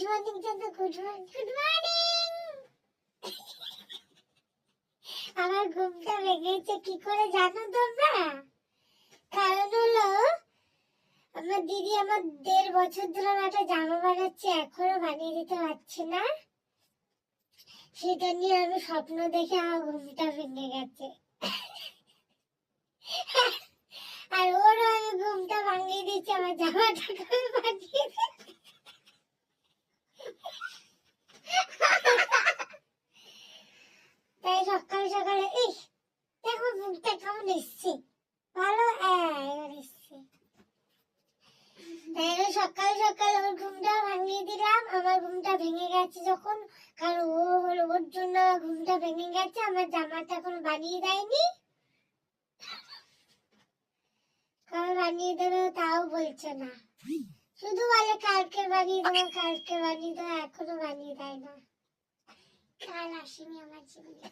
Morning জানো, good morning. আমার ঘুমটা ভেঙেছে কি করে জানো তোমরা? কারণ হলো আমার দিদি আমার 1.5 বছর ধরে একটা জামা বানাচ্ছে, এখনো বানিয়ে দিতে পারছে না। সেটা নিয়ে আমি স্বপ্ন দেখে আমার ঘুমটা ভেঙে গেছে। আর ওরও আমি ঘুমটা ভাঙিয়ে দিচ্ছি, আমার জামাটা বানিয়ে দিচ্ছি। তাই সকাল সকালে দেখো মুখটা কেমন এসছে, ভালো এবার এসছে। তাই সকাল সকাল ওর ঘুমটা ভাঙিয়ে দিলাম। আমার ঘুমটা ভেঙে গেছে যখন, কারণ ও হলো ওর জন্য ঘুমটা ভেঙে গেছে। আমার জামাটা এখন বানিয়ে দেয়নি, কবে বানিয়ে দেবে তাও বলছে না, শুধু বলে কালকে বানিয়ে দেবো, কালকে বানিয়ে দেবো, এখনো বানিয়ে দেয় না। কাল আসেনি আমার জীবনে।